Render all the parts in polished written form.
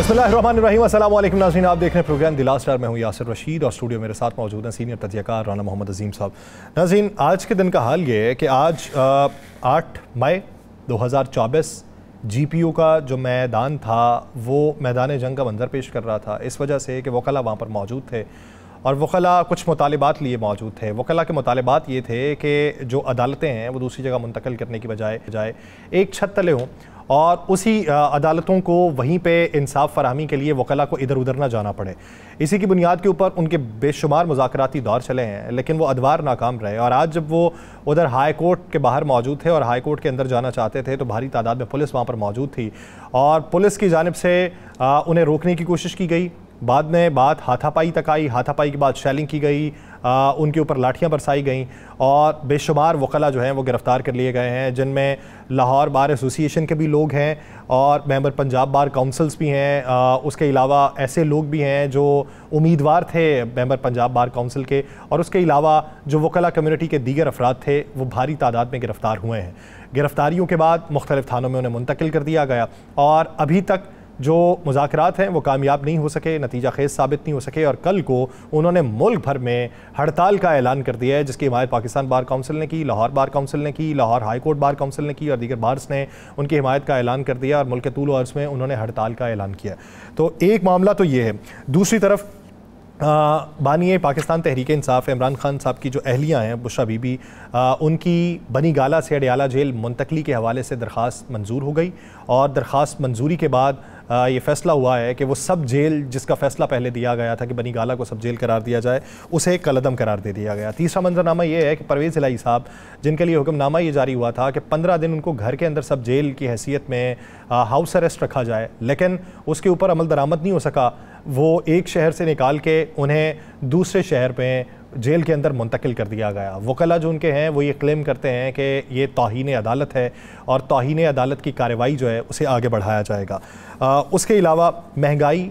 बिस्मिल्लाहिर्रहमानिर्रहीम। अस्सलाम वालेकुम नाज़रीन, आप देख रहे हैं प्रोग्राम द लास्ट आवर। मैं हूं यासिर रशीद और स्टूडियो मेरे साथ मौजूद हैं सीनियर तज्ज़ियाकार राना मोहम्मद अजीम साहब। नाज़रीन, आज के दिन का हाल ये है कि आज 8 मई 2024 GPU का जो मैदान था वो मैदान जंग का मंजर पेश कर रहा था, इस वजह से कि वकला वहाँ पर मौजूद थे और वकला कुछ मुतालिबात लिए मौजूद थे। वकला के मुतालिबात ये थे कि जो अदालतें हैं वो दूसरी जगह मुंतकिल करने की बजाय एक छत तले हों और उसी अदालतों को वहीं पे इंसाफ फराहमी के लिए वकला को इधर उधर ना जाना पड़े। इसी की बुनियाद के ऊपर उनके बेशुमार मुज़ाकराती दौर चले हैं, लेकिन वो अदवार नाकाम रहे। और आज जब वो उधर हाई कोर्ट के बाहर मौजूद थे और हाई कोर्ट के अंदर जाना चाहते थे तो भारी तादाद में पुलिस वहाँ पर मौजूद थी और पुलिस की जानिब से उन्हें रोकने की कोशिश की गई। बाद में बात हाथापाई तक आई, हाथापाई के बाद शेलिंग की गई, उनके ऊपर लाठियां बरसाई गईं और बेशुमार वकला जो हैं वो गिरफ़्तार कर लिए गए हैं, जिनमें लाहौर बार एसोसिएशन के भी लोग हैं और मेंबर पंजाब बार काउंसिल्स भी हैं। उसके अलावा ऐसे लोग भी हैं जो उम्मीदवार थे मेंबर पंजाब बार काउंसिल के, और उसके अलावा जो वकला कम्युनिटी के दीगर अफराद थे वो भारी तादाद में गिरफ़्तार हुए हैं। गिरफ़्तारियों के बाद मुख्तलिफ़ थानों में उन्हें मुंतकिल कर दिया गया और अभी तक जो मुज़ाकरात हैं वो कामयाब नहीं हो सके, नतीजा खेज साबित नहीं हो सके और कल को उन्होंने मुल्क भर में हड़ताल का ऐलान कर दिया है, जिसकी हिमायत पाकिस्तान बार काउंसिल ने की, लाहौर बार काउंसिल ने की, Lahore high court bar council ने की और दीगर बार्स ने उनकी हिमायत का ऐलान कर दिया और मुल्क के तूल व अर्ज़ में उन्होंने हड़ताल का ऐलान किया। तो एक मामला तो ये है। दूसरी तरफ बानी पाकिस्तान तहरीक इंसाफ इमरान खान साहब की जो अहलिया हैं बुशरा बीबी, उनकी बनी गाला से अडियाला जेल मुंतकली के हवाले से दरख्वास्त मंजूर हो गई और दरख्वास्त मंजूरी के बाद ये फ़ैसला हुआ है कि वो सब जेल जिसका फ़ैसला पहले दिया गया था कि बनी गाला को सब जेल करार दिया जाए, उसे कलअदम करार दे दिया गया। तीसरा मंजरनामा ये है कि परवेज़ इलाही साहब, जिनके लिए हुक्मनामा ये जारी हुआ था कि 15 दिन उनको घर के अंदर सब जेल की हैसियत में हाउस अरेस्ट रखा जाए, लेकिन उसके ऊपर अमल दरामद नहीं हो सका। वो एक शहर से निकाल के उन्हें दूसरे शहर में जेल के अंदर मुंतकिल कर दिया गया। वकला जो उनके हैं वो ये क्लेम करते हैं कि ये तौहीन अदालत है और तौहीन अदालत की कार्रवाई जो है उसे आगे बढ़ाया जाएगा। उसके अलावा महंगाई,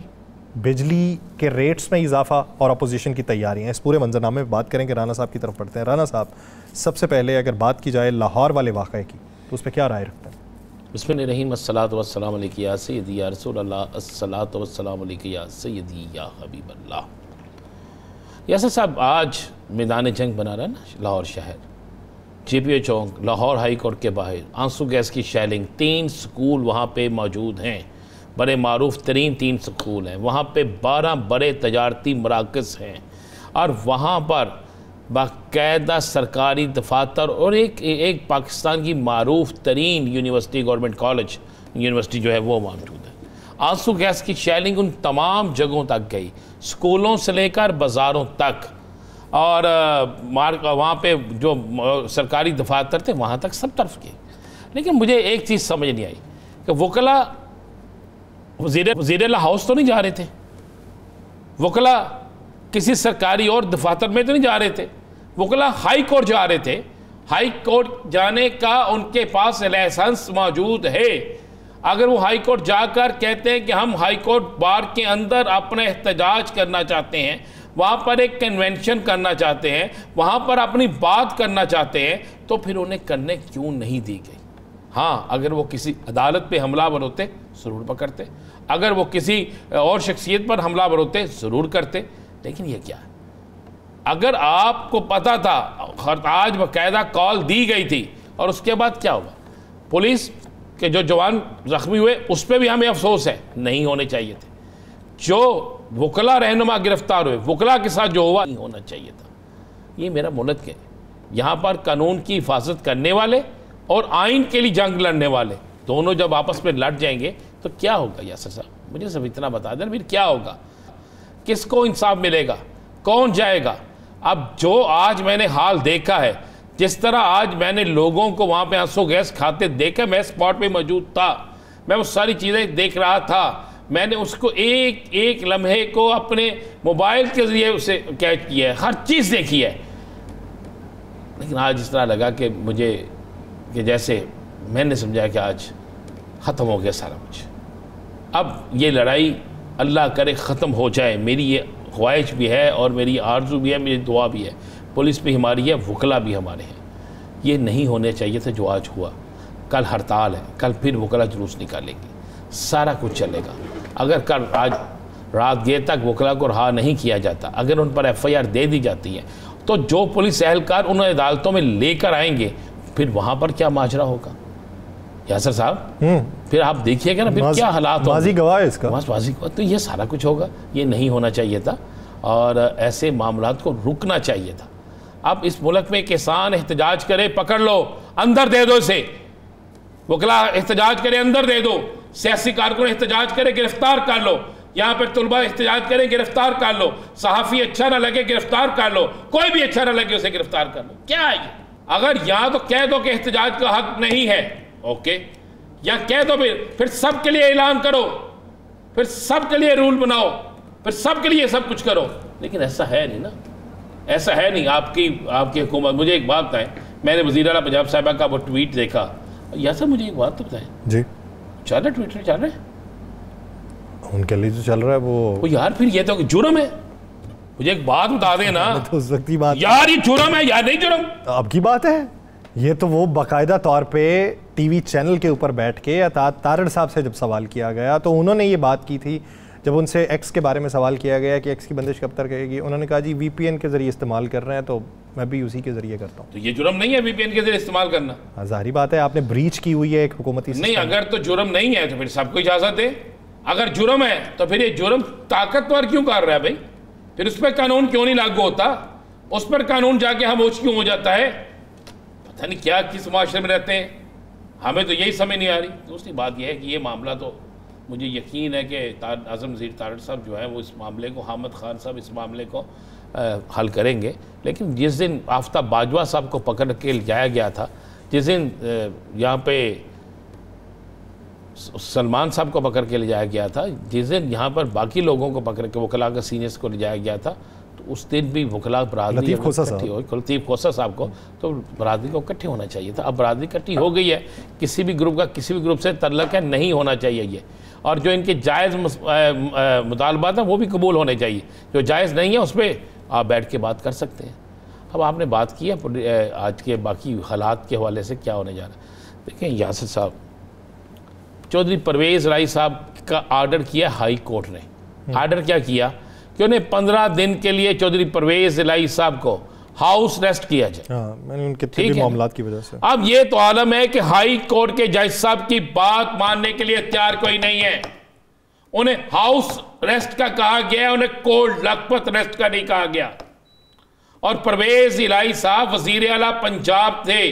बिजली के रेट्स में इजाफा और अपोजिशन की तैयारियाँ, इस पूरे मंजरनामे में बात करेंगे। राना साहब की तरफ पढ़ते हैं। राना साहब, सबसे पहले अगर बात की जाए लाहौर वाले वाक़े की तो उस पर क्या राय रखते हैं? बिस्मिल्लाहिर्रहमानिर्रहीम, अस्सलातु वस्सलामु अलैका या सय्यदी या रसूलल्लाह, अस्सलातु वस्सलामु अलैका या सय्यदी या हबीबल्लाह। यासर साहब, आज मैदान जंग बना रहा है ना लाहौर शहर, GPU चौक, लाहौर हाई कोर्ट के बाहर आंसू गैस की शेलिंग, 3 स्कूल वहाँ पे मौजूद हैं, बड़े मारूफ तरीन 3 स्कूल हैं, वहाँ पे 12 बड़े तजारती मराकज़ हैं और वहाँ पर बाकायदा सरकारी दफातर और एक पाकिस्तान की मारूफ तरीन यूनिवर्सिटी, गवर्नमेंट कॉलेज यूनिवर्सिटी जो है वो मौजूद है। आंसू गैस की शेलिंग उन तमाम जगहों तक गई, स्कूलों से लेकर बाज़ारों तक, और वहाँ पे जो सरकारी दफातर थे वहाँ तक सब तरफ किए। लेकिन मुझे एक चीज़ समझ नहीं आई कि वकला वज़ीर हाउस तो नहीं जा रहे थे, वकला किसी सरकारी और दफातर में तो नहीं जा रहे थे, वकला हाई कोर्ट जा रहे थे। हाई कोर्ट जाने का उनके पास लाइसेंस मौजूद है। अगर वो हाई कोर्ट जाकर कहते हैं कि हम हाई कोर्ट बार के अंदर अपना एहतजाज करना चाहते हैं, वहाँ पर एक कन्वेंशन करना चाहते हैं, वहाँ पर अपनी बात करना चाहते हैं, तो फिर उन्हें करने क्यों नहीं दी गई? हाँ, अगर वो किसी अदालत पे हमलावर होते ज़रूर पकड़ते, अगर वो किसी और शख्सियत पर हमलावर होते ज़रूर करते। लेकिन ये क्या है? अगर आपको पता था, आज बाकायदा कॉल दी गई थी और उसके बाद क्या हुआ? पुलिस के जो जवान ज़ख्मी हुए उस पर भी हमें अफसोस है, नहीं होने चाहिए थे। जो वकला रहनुमा गिरफ्तार हुए, वकला के साथ जो हुआ नहीं होना चाहिए था। ये मेरा मुल्क है, यहाँ पर कानून की हिफाजत करने वाले और आइन के लिए जंग लड़ने वाले दोनों जब आपस में लड़ जाएंगे तो क्या होगा? यासर साहब, मुझे सब इतना बता दें, फिर क्या होगा? किसको इंसाफ मिलेगा? कौन जाएगा? अब जो आज मैंने हाल देखा है, जिस तरह आज मैंने लोगों को वहाँ पे आंसू गैस खाते देखा, मैं स्पॉट पे मौजूद था, मैं वो सारी चीज़ें देख रहा था, मैंने उसको एक एक लम्हे को अपने मोबाइल के ज़रिए उसे कैच किया है, हर चीज़ देखी है। लेकिन आज इस तरह लगा कि मुझे कि जैसे मैंने समझा कि आज ख़त्म हो गया सारा कुछ। अब ये लड़ाई अल्लाह करे ख़त्म हो जाए, मेरी ये ख्वाहिश भी है और मेरी आरज़ू भी है, मेरी दुआ भी है। पुलिस भी हमारी है, वकला भी हमारे हैं। ये नहीं होने चाहिए था जो आज हुआ। कल हड़ताल है, कल फिर वकला जुलूस निकालेंगे, सारा कुछ चलेगा। अगर कल आज रात देर तक वकला को रहा नहीं किया जाता, अगर उन पर FIR दे दी जाती है, तो जो पुलिस एहलकार उन्हें अदालतों में लेकर आएंगे, फिर वहाँ पर क्या माजरा होगा यासर साहब? फिर आप देखिएगा ना फिर क्या हालात माजी गवाह है इसका, माजी गवाह, तो ये सारा कुछ होगा। ये नहीं होना चाहिए था और ऐसे मामलात को रुकना चाहिए था। अब इस मुल्क में किसान एहतजाज करे, पकड़ लो, अंदर दे दो इसे। वकला एहतजाज करे, अंदर दे दो। सियासी कारकुन एहतजाज करे, गिरफ्तार कर लो। यहाँ पर तुलबा एहतजाज करें, गिरफ्तार कर लो। सहाफ़ी अच्छा ना लगे, गिरफ्तार कर लो। कोई भी अच्छा ना लगे, उसे गिरफ्तार कर लो। क्या है ये? अगर यहाँ तो कह दो कि एहतजाज का हक नहीं है, ओके, या कह दो फिर सबके लिए ऐलान करो, फिर सबके लिए रूल बनाओ, फिर सबके लिए सब कुछ करो। लेकिन ऐसा है नहीं ना, ऐसा है नहीं आपकी हुकूमत। मुझे एक बात बताएं, मैंने वज़ीर आला पंजाब साहिबा का वो ट्वीट देखा। या सर मुझे एक बात तो बताएं जी, चल रहा ट्विटर चल रहा है, उनके लिए जो चल रहा है वो यार फिर ये तो जुर्म है। मुझे एक बात बता देना तो उस वक्त की बात यार, ये जुर्म है या नहीं जुर्म? अब की बात है ये, तो वो बाकायदा तौर पे टीवी चैनल के ऊपर बैठ के तारड़ साहब से जब सवाल किया गया तो उन्होंने ये बात की थी, जब उनसे एक्स के बारे में सवाल किया गया कि एक्स की बंदिश कब तक रहेगी, उन्होंने कहा जी VPN के जरिए इस्तेमाल कर रहे हैं तो मैं भी उसी के जरिए करता हूँ। तो ये जुर्म नहीं है VPN के जरिए इस्तेमाल करना? जाहिर बात है आपने ब्रीच की हुई है एक हुकूमती नहीं। अगर तो जुर्म नहीं है तो फिर सबको इजाजत दे। अगर जुर्म है तो फिर ये जुर्म ताकतवर क्यों कर रहा है भाई? फिर उस पर कानून क्यों नहीं लागू होता? उस पर कानून जाके खामोश क्यों हो जाता है? पता नहीं क्या किस माशरे में रहते हैं, हमें तो यही समझ नहीं आ रही। दूसरी बात यह है कि ये मामला तो मुझे यकीन है कि आज़म वज़ीर तारड़ साहब जो है वो इस मामले को, हामिद खान साहब इस मामले को हल करेंगे। लेकिन जिस दिन आफ्ताब बाजवा साहब को पकड़ के जाया गया था, जिस दिन यहाँ पे सलमान साहब को पकड़ के ले जाया गया था, जिस दिन यहाँ पर बाकी लोगों को पकड़ के वकला का सीनियर्स को ले जाया गया था, तो उस दिन भी वकला बरादरी लतीफ़ खोसा साहब को, तो बरादरी को इकट्ठे होना चाहिए था। अब बरादरी इकट्ठी हो गई है, किसी भी ग्रुप का किसी भी ग्रुप से तल्लक है, नहीं होना चाहिए ये। और जो इनके जायज़ मुतालबात हैं वो भी कबूल होने चाहिए। जो जायज़ नहीं है उस पर आप बैठ के बात कर सकते हैं। अब आपने बात की है आज के बाकी हालात के हवाले से क्या होने जा रहा है। देखिए यासिर साहब, चौधरी परवेज़ इलाही साहब का आर्डर किया हाई कोर्ट ने। आर्डर क्या किया कि उन्हें 15 दिन के लिए चौधरी परवेज़ इलाही साहब को हाउस अरेस्ट किया जाए। मैंने उनके तभी मामलात की वजह से। अब ये तो आलम है कि हाई कोर्ट के जज साहब की बात मानने के लिए तैयार कोई नहीं है। उन्हें हाउस अरेस्ट का कहा गया, उन्हें कोल्ड लखपत अरेस्ट का नहीं कहा गया। और परवेज़ इलाही साहब वजीर आला पंजाब थे,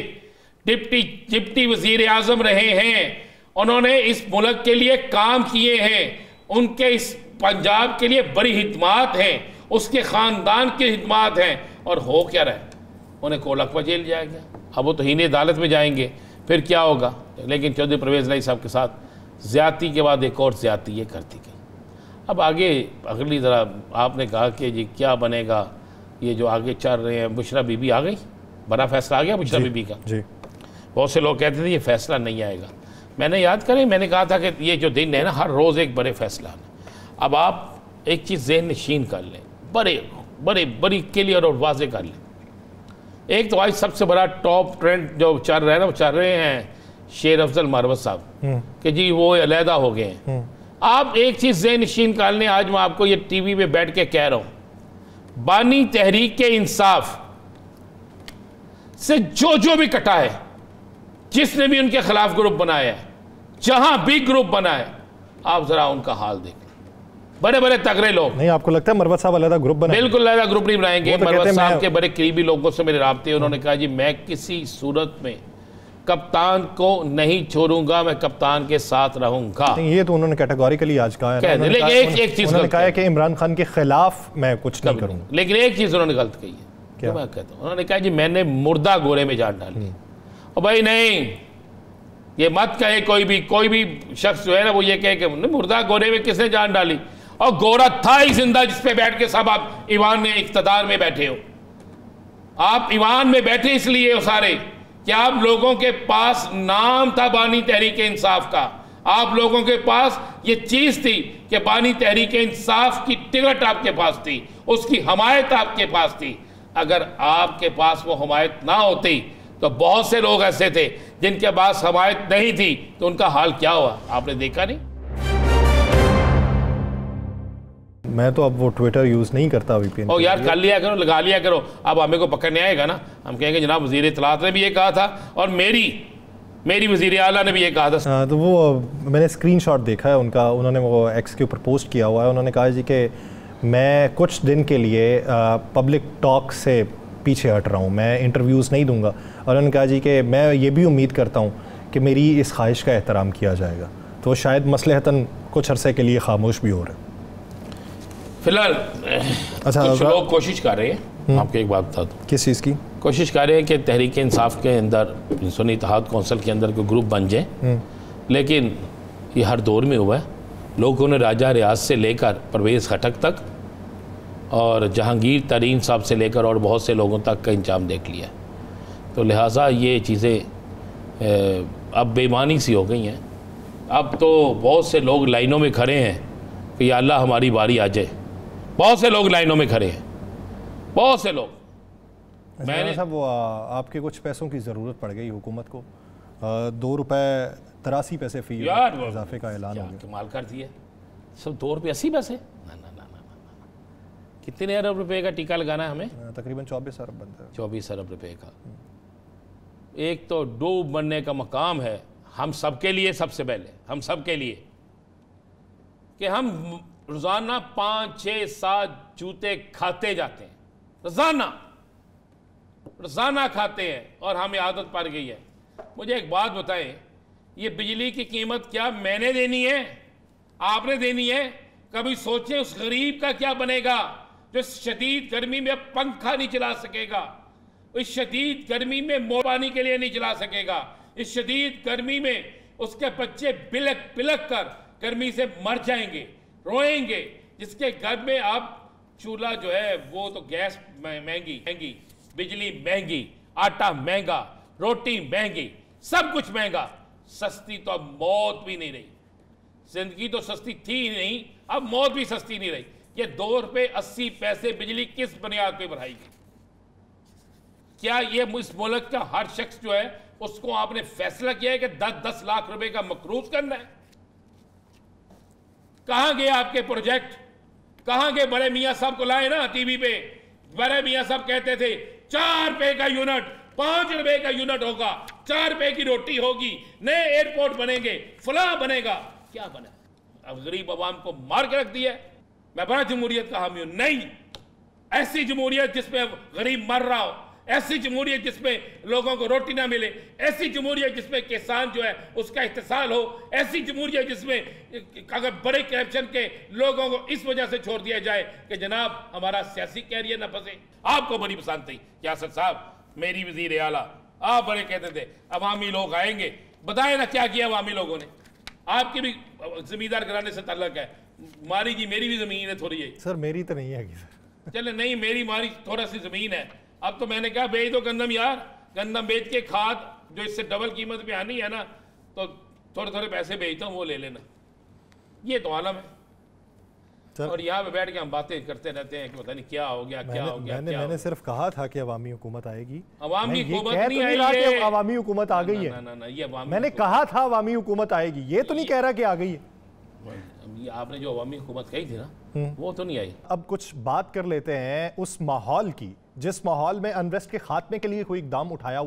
डिप्टी वजीर आजम रहे हैं, उन्होंने इस मुल्क के लिए काम किए हैं, उनके इस पंजाब के लिए बड़ी हिदमात हैं, उसके ख़ानदान की हिदमात हैं। और हो क्या रहा है, उन्हें कोलकवा जेल जाया गया। अब वो तो हीने अदालत में जाएंगे, फिर क्या होगा। लेकिन चौधरी परवेज़ इलाही साहब के साथ ज़्यादती के बाद एक और ज़्यादती ये करती गई। अब आगे अगली ज़रा आपने कहा कि जी क्या बनेगा, ये जो आगे चल रहे हैं, बुशरा बीबी आ गई, बड़ा फैसला आ गया बुशरा बीबी का। जी बहुत से लोग कहते थे ये फैसला नहीं आएगा। मैंने याद करें, मैंने कहा था कि ये जो दिन है ना, हर रोज़ एक बड़े फैसला। अब आप एक चीज़ ज़हन नशीन कर लें, बड़ी क्लियर और वाजे कर लें। एक तो आज सबसे बड़ा टॉप ट्रेंड जो चल रहा है ना, वो चल रहे हैं शेर अफजल मारवत साहब कि जी वो अलहदा हो गए हैं। आप एक चीज़ ज़हन नशीन कर लें, आज मैं आपको ये टीवी पे बैठ के कह रहा हूँ, बानी तहरीक के इंसाफ से जो भी कटा है, जिसने भी उनके खिलाफ ग्रुप बनाया है, जहां भी ग्रुप बना है, आप जरा उनका हाल देखें। बड़े तगड़े लोग नहीं, आपको लगता है मरवत साहब अलग ग्रुप बनाएंगे? बिल्कुल अलग ग्रुप नहीं बनाएंगे। मरवत साहब के बड़े करीबी लोगों से मेरे राब्ते, उन्होंने कहा जी मैं किसी सूरत में कप्तान को नहीं छोड़ूंगा, मैं कप्तान के साथ रहूंगा। ये तो उन्होंने कैटेगोरिकली आज कहा है। लेकिन एक चीज उन्होंने कहा है कि इमरान खान के खिलाफ मैं कुछ नहीं करूंगा। लेकिन एक चीज उन्होंने गलत कही है, क्या मैं कहता हूं, उन्होंने कहा जी मैंने मुर्दा गोरे में जान डाली। और भाई नहीं, ये मत कहे कोई भी शख्स जो है ना वो ये कहे कि मुर्दा गोरे में किसने जान डाली, और गोरा था ही जिंदा जिसपे बैठ के सब आप ईवान में इख्तिदार में बैठे हो। आप ईवान में बैठे इसलिए हो सारे कि आप लोगों के पास नाम था बानी तहरीक इंसाफ का, आप लोगों के पास ये चीज थी कि बानी तहरीक इंसाफ की टिकट आपके पास थी, उसकी हमायत आपके पास थी। अगर आपके पास वो हमायत ना होती तो बहुत से लोग ऐसे थे जिनके पास हमायत नहीं थी, तो उनका हाल क्या हुआ आपने देखा नहीं। मैं तो अब वो ट्विटर यूज़ नहीं करता वीपीएन। ओ यार कर लिया करो, लगा लिया करो। अब हमें को पकड़ने आएगा ना, हम कहेंगे जनाब वज़ीर इत्तलात ने भी ये कहा था और मेरी वज़ीर आला ने भी ये कहा था। तो वो मैंने स्क्रीनशॉट देखा है उनका, उन्होंने वो एक्स के ऊपर पोस्ट किया हुआ है। उन्होंने कहा जी कि मैं कुछ दिन के लिए पब्लिक टॉक से पीछे हट रहा हूँ, मैं इंटरव्यूज़ नहीं दूंगा। और उन्होंने कहा जी कि मैं ये भी उम्मीद करता हूँ कि मेरी इस ख्वाहिश का एहतराम किया जाएगा। तो शायद मसलहतन कुछ अरसे के लिए खामोश भी हो रहे हैं फिलहाल। अच्छा, कुछ लोग कोशिश कर रहे हैं, आपको एक बात बता दूँ। किस चीज़ की कोशिश कर रहे हैं कि तहरीक इंसाफ के अंदर सुन्नी इत्तेहाद कौंसिल के अंदर कोई ग्रुप बन जाए, लेकिन ये हर दौर में हुआ है। लोगों ने राजा रियाज से लेकर परवेज़ खटक तक और जहांगीर तरीन साहब से लेकर और बहुत से लोगों तक का इंजाम देख लिया। तो लिहाजा ये चीज़ें अब बेईमानी सी हो गई हैं। अब तो बहुत से लोग लाइनों में खड़े हैं कि या अल्लाह हमारी बारी आ जाए। बहुत से लोग लाइनों में खड़े हैं, बहुत से लोग। मैंने साहब वो आपके कुछ पैसों की ज़रूरत पड़ गई हुकूमत को, 2 रुपये 83 पैसे फ़ी इजाफे का ऐलान हो गया। कमाल कर दिया, सब 2 रुपये 80 पैसे। ना ना ना ना ना, कितने अरब रुपए का टीका लगाना है हमें? तकरीबन 24 अरब बनता है। 24 अरब रुपए का। एक तो डूब बनने का मकाम है हम सबके लिए, सबसे पहले हम सबके लिए, कि हम रोज़ाना 5, 6, 7 जूते खाते जाते हैं, रोज़ाना खाते हैं और हमें आदत पड़ गई है। मुझे एक बात बताएं, ये बिजली की कीमत क्या मैंने देनी है, आपने देनी है? कभी सोचें उस गरीब का क्या बनेगा जो शदीद गर्मी में पंखा नहीं चला सकेगा, इस शदीद गर्मी में मोटर पानी के लिए नहीं चला सकेगा, इस शदीद गर्मी में उसके बच्चे बिलक बिलक कर गर्मी से मर जाएंगे, रोएंगे, जिसके घर में अब चूल्हा जो है वो तो गैस महंगी, बिजली महंगी, आटा महंगा, रोटी महंगी, सब कुछ महंगा। सस्ती तो अब मौत भी नहीं रही। जिंदगी तो सस्ती थी ही नहीं, अब मौत भी सस्ती नहीं रही। ये 2 रुपये 80 पैसे बिजली किस बुनियाद पे बढ़ाएगी? क्या ये इस मुल्क का हर शख्स जो है उसको आपने फैसला किया है कि 10-10 लाख रुपए का मकरूज करना है? कहां गए आपके प्रोजेक्ट? कहां गए? बड़े मियां साहब को लाए ना टीवी पे, बड़े मियां साहब कहते थे 4 रुपए का यूनिट, 5 रुपए का यूनिट होगा, 4 रुपए की रोटी होगी, नए एयरपोर्ट बनेंगे, फलां बनेगा। क्या बना? अब गरीब आवाम को मार के रख दिया। मैं बड़ा जमहूरियत का हामी हूं, नहीं ऐसी जमहूरियत जिसमें गरीब मर रहा हो, ऐसी जमहूरियत जिसमें लोगों को रोटी ना मिले, ऐसी जमहूरियत जिसमें किसान जो है उसका इस्तेसाल हो, ऐसी जमहूरियत जिसमें अगर बड़े करप्शन के लोगों को इस वजह से छोड़ दिया जाए कि जनाब हमारा सियासी कैरियर ना फंसे। आपको बड़ी पसंद थी यासर साहब, मेरी वजीर आला, आप बड़े कहते थे अवामी लोग आएंगे। बताए ना क्या किया अवामी लोगों ने? आपकी भी जमींदार घराने से ताल्लुक है, मारी जी मेरी भी जमीन है थोड़ी है। सर मेरी तो नहीं है चले नहीं, मेरी मारी थोड़ा सी जमीन है। अब तो मैंने कहा बेच दो गंदम यार, गंदम बेच के खाद जो इससे डबल कीमत पे आनी है ना, तो थोड़े थोड़े पैसे बेचता हूँ, वो ले लेना। ये तो आलम है। और यहाँ पे बैठ के हम बातें करते रहते हैं कि पता नहीं क्या हो गया, क्या हो गया। मैंने सिर्फ कहा था कि अवामी हुकूमत आएगी। अवामी हुकूमत नहीं आई है, अवामी हुकूमत आ गई है। ना, ये मैंने कहा था अवामी हुकूमत आएगी, ये तो नहीं कह रहा कि आ गई है। आपने जो अवामी हुकूमत कही थी ना, वो तो नहीं आई। अब कुछ बात कर लेते हैं उस माहौल की जिस माहौल में अनरेस्ट के खात्मे के लिए कोई इकदाम उठाया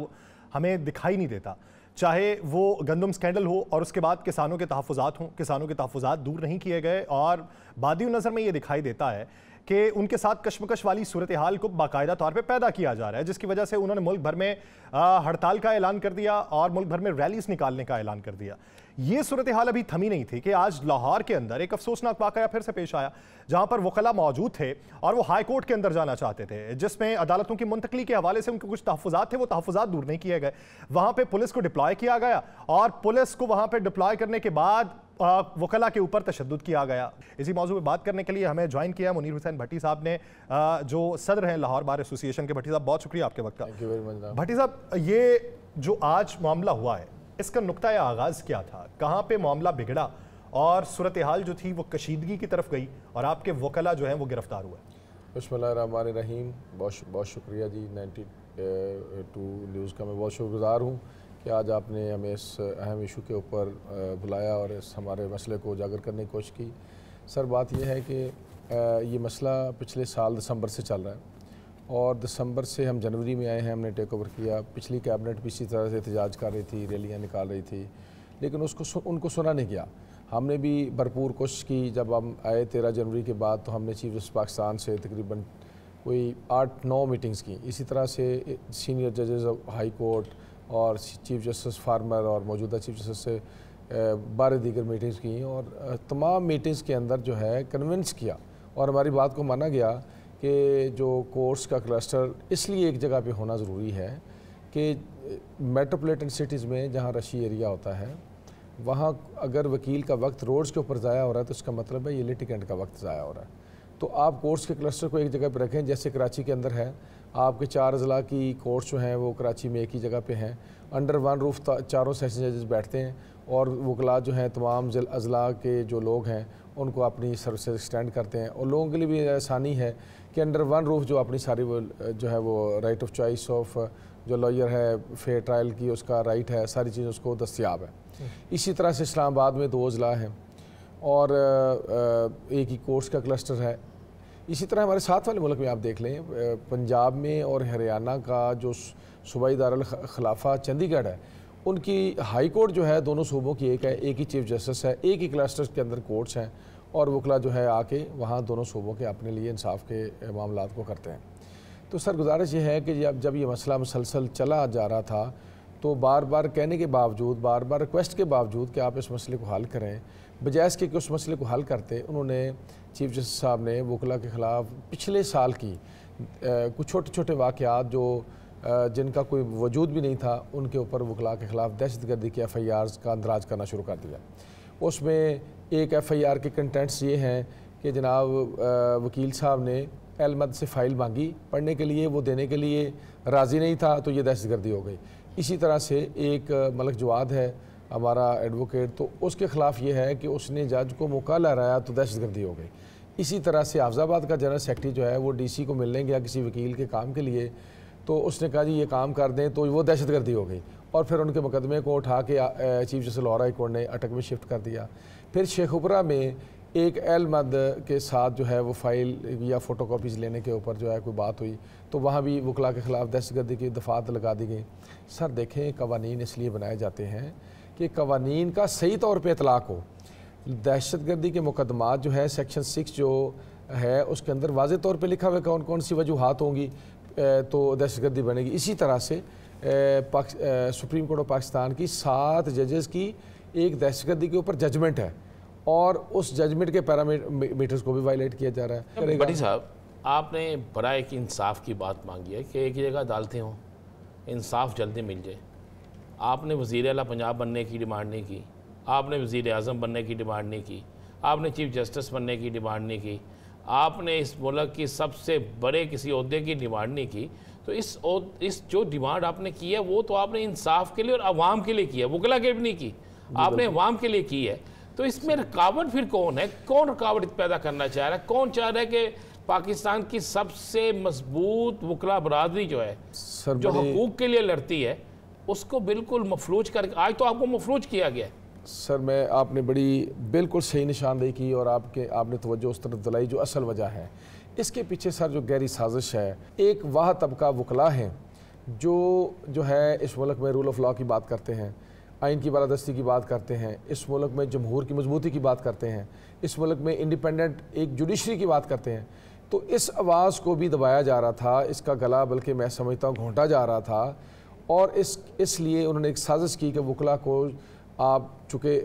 हमें दिखाई नहीं देता। चाहे वो गंदम स्कैंडल हो और उसके बाद किसानों के तहफ़्फ़ुज़ात हों, किसानों के तहफ़्फ़ुज़ात दूर नहीं किए गए और बादी नज़र में ये दिखाई देता है कि उनके साथ कशमकश वाली सूरत हाल को बाकायदा तौर पे पैदा किया जा रहा है, जिसकी वजह से उन्होंने मुल्क भर में हड़ताल का ऐलान कर दिया और मुल्क भर में रैलीज निकालने का ऐलान कर दिया। ये सूरत हाल अभी थमी नहीं थी कि आज लाहौर के अंदर एक अफसोसनाक वाक़या फिर से पेश आया, जहां पर वकला मौजूद थे और वो हाई कोर्ट के अंदर जाना चाहते थे, जिसमें अदालतों की मुंतकली के हवाले से उनके कुछ तहफ़्फ़ुज़ात थे, वो तहफ़्फ़ुज़ात दूर नहीं किए गए। वहां पर पुलिस को डिप्लॉय किया गया और पुलिस को वहां पर डिप्लॉय करने के बाद वकला के ऊपर तशद्दुद किया गया। इसी मौजू पर बात करने के लिए हमें ज्वाइन किया मुनीर हुसैन भट्टी साहब ने, जो सदर हैं लाहौर बार एसोसिएशन के। भट्टी साहब बहुत शुक्रिया आपके वक्त का। भट्टी साहब, ये जो आज मामला हुआ है इसका नुक्ता आगाज़ क्या था, कहाँ पे मामला बिगड़ा और सूरत हाल जो थी वो कशीदगी की तरफ गई और आपके वकला जो हैं वो गिरफ्तार हुए? बिस्मिल्लाहिर्रहमानिर्रहीम, बहुत शुक्रिया जी। 92 न्यूज़ का मैं बहुत शुक्रगुज़ार हूँ कि आज आपने हमें इस अहम इशू के ऊपर बुलाया और इस हमारे मसले को उजागर करने की कोशिश की। सर बात यह है कि ये मसला पिछले साल दिसंबर से चल रहा है और दिसंबर से हम जनवरी में आए हैं, हमने टेक ओवर किया। पिछली कैबिनेट भी इसी तरह से एहतजाज कर रही थी, रैलियाँ निकाल रही थी, लेकिन उनको सुना नहीं गया। हमने भी भरपूर कोशिश की। जब हम आए 13 जनवरी के बाद तो हमने चीफ जस्टिस पाकिस्तान से तकरीबन कोई 8-9 मीटिंग्स की। इसी तरह से सीनियर जजेस हाई कोर्ट और चीफ जस्टिस फार्मर और मौजूदा चीफ जस्टिस से 12 दीगर मीटिंग्स की और तमाम मीटिंग्स के अंदर जो है कन्विंस किया और हमारी बात को माना गया कि जो कोर्ट्स का क्लस्टर इसलिए एक जगह पे होना ज़रूरी है कि मेट्रोपॉलिटन सिटीज़ में जहाँ रशी एरिया होता है वहाँ अगर वकील का वक्त रोड्स के ऊपर ज़ाया हो रहा है तो इसका मतलब है ये लिटिगेंट का वक्त ज़ाया हो रहा है। तो आप कोर्ट्स के क्लस्टर को एक जगह पर रखें, जैसे कराची के अंदर है, आपके 4 अजला की कोर्ट्स जो हैं वो कराची में एक ही जगह पे हैं, अंडर वन रूफ चारों सेशन जजेस बैठते हैं और वकला जो हैं तमाम अजला के जो लोग हैं उनको अपनी सर्विसेज एक्सटेंड करते हैं। और लोगों के लिए भी आसानी है कि अंडर वन रूफ जो अपनी सारी वो जो है वो राइट ऑफ चॉइस ऑफ जो लॉयर है, फेयर ट्रायल की उसका राइट है, सारी चीज़ उसको दस्तियाब है। इसी तरह से इस्लामाबाद में 2 अजला हैं और एक ही कोर्ट्स का क्लस्टर है। इसी तरह हमारे साथ वाले मुल्क में आप देख लें, पंजाब में और हरियाणा का जो सूबाई दारुल खिलाफा चंडीगढ़ है, उनकी हाई कोर्ट जो है दोनों सूबों की एक है, एक ही चीफ जस्टिस है, एक ही क्लस्टर के अंदर कोर्ट्स हैं और वकला जो है आके वहाँ दोनों सूबों के अपने लिए इंसाफ के मामलात को करते हैं। तो सर गुजारिश ये है कि जब ये मसला मुसलसल चला जा रहा था तो बार बार कहने के बावजूद, बार बार रिक्वेस्ट के बावजूद कि आप इस मसले को हल करें, बजाय इसके कि उस मसले को हल करते, उन्होंने चीफ जस्टिस साहब ने वकला के ख़िलाफ़ पिछले साल की कुछ छोटे छोटे वाक़यात जो जिनका कोई वजूद भी नहीं था उनके ऊपर वकला के ख़िलाफ़ दहशतगर्दी के FIRs का अंदराज करना शुरू कर दिया। उसमें एक FIR के कंटेंट्स ये हैं कि जनाब वकील साहब ने अहमद से फ़ाइल मांगी पढ़ने के लिए, वो देने के लिए राज़ी नहीं था तो ये दहशतगर्दी हो गई। इसी तरह से एक मलक जवाद है हमारा एडवोकेट, तो उसके ख़िलाफ़ ये है कि उसने जज को मौका लहराया तो दहशतगर्दी हो गई। इसी तरह से हाफिज़ाबाद का जनरल सेक्रेटरी जो है वो DC को मिलने गया किसी वकील के काम के लिए, तो उसने कहा जी ये काम कर दें, तो वो दहशतगर्दी हो गई और फिर उनके मुकदमे को उठा के chief justice Lahore high court ने अटक में शिफ्ट कर दिया। फिर शेखुपुरा में एक अहमद के साथ जो है वो फ़ाइल या फ़ोटो कॉपीज़ लेने के ऊपर जो है कोई बात हुई तो वहाँ भी वकला के ख़िलाफ़ दहशतगर्दी की दफ़ात लगा दी गई। सर देखें, कवानीन इसलिए बनाए जाते हैं कि कवानीन का सही तौर पर इतलाक़ हो। दहशतगर्दी के मुकदमात जो है सेक्शन 6 जो है उसके अंदर वाज़े तौर पर लिखा हुआ कौन कौन सी वजूहात होंगी तो दहशतगर्दी बनेगी। इसी तरह से सुप्रीम कोर्ट ऑफ पाकिस्तान की 7 जजेस की एक दहशतगर्दी के ऊपर जजमेंट है और उस जजमेंट के पैरामीटर्स को भी वायलेट किया जा रहा है। बड़ी साहब, आपने बड़ा एक इंसाफ की बात मांगी है कि एक जगह अदालतें हों, इंसाफ जल्दी मिल जाए। आपने वज़ीर आला पंजाब बनने की डिमांड नहीं की, आपने वज़ीर आज़म बनने की डिमांड नहीं की, आपने चीफ जस्टिस बनने की डिमांड नहीं की, आपने इस मुल्क की सबसे बड़े किसी ओहदे की डिमांड नहीं की। तो इस जो डिमांड आपने की है वो तो आपने इंसाफ के लिए और आवाम के लिए की है, वकला के भी नहीं की, आपने अवाम के लिए की है। तो इसमें रुकावट फिर कौन है? कौन रुकावट पैदा करना चाह रहा है? कौन चाह रहा है कि पाकिस्तान की सबसे मजबूत वकला बरादरी जो है, जो हकूक़ के लिए लड़ती है, उसको बिल्कुल मफलूज करके आज तो आपको मफलूज किया गया है। सर मैं आपने बड़ी बिल्कुल सही निशानदेही की और आपने तवज्जो उस तरफ दिलाई जो असल वजह है। इसके पीछे सर जो गहरी साजिश है, एक वाह तबका वकला है जो है इस मुल्क में रूल ऑफ लॉ की बात करते हैं, आइन की बालादस्ती की बात करते हैं, इस मुल्क में जमहूर की मजबूती की बात करते हैं, इस मुल्क में इंडिपेंडेंट एक जुडिशरी की बात करते हैं। तो इस आवाज़ को भी दबाया जा रहा था, इसका गला बल्कि मैं समझता हूँ घोंटा जा रहा था और इसलिए उन्होंने एक साजिश की कि वकला को आप चूँकि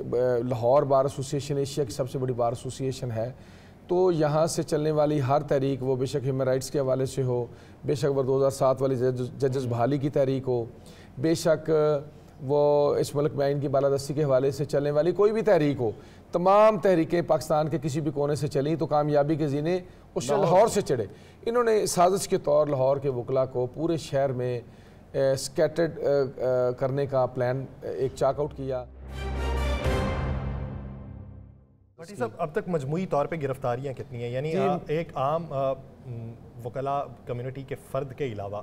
लाहौर बार एसोसिएशन एशिया की सबसे बड़ी बार एसोसिएशन है, तो यहाँ से चलने वाली हर तहरीक, वो बेशक ह्यूमन राइट्स के हवाले से हो, बेशक वो 2007 वाली जजेस बहाली की तहरीक हो, बेशक वो इस मुल्क में आइन की बालादस्ती के हवाले से चलने वाली कोई भी तहरीक हो, तमाम तहरीकें पाकिस्तान के किसी भी कोने से चली तो कामयाबी के ज़ीने उससे लाहौर से चढ़े। इन्होंने साजिश के तौर लाहौर के वकला को पूरे शहर में स्कैटर्ड करने का प्लान एक चाकआउट किया। भट्टी साहब, अब तक मजमूई तौर पे गिरफ्तारियां कितनी हैं? यानी एक आम वकला कम्युनिटी के फ़र्द के अलावा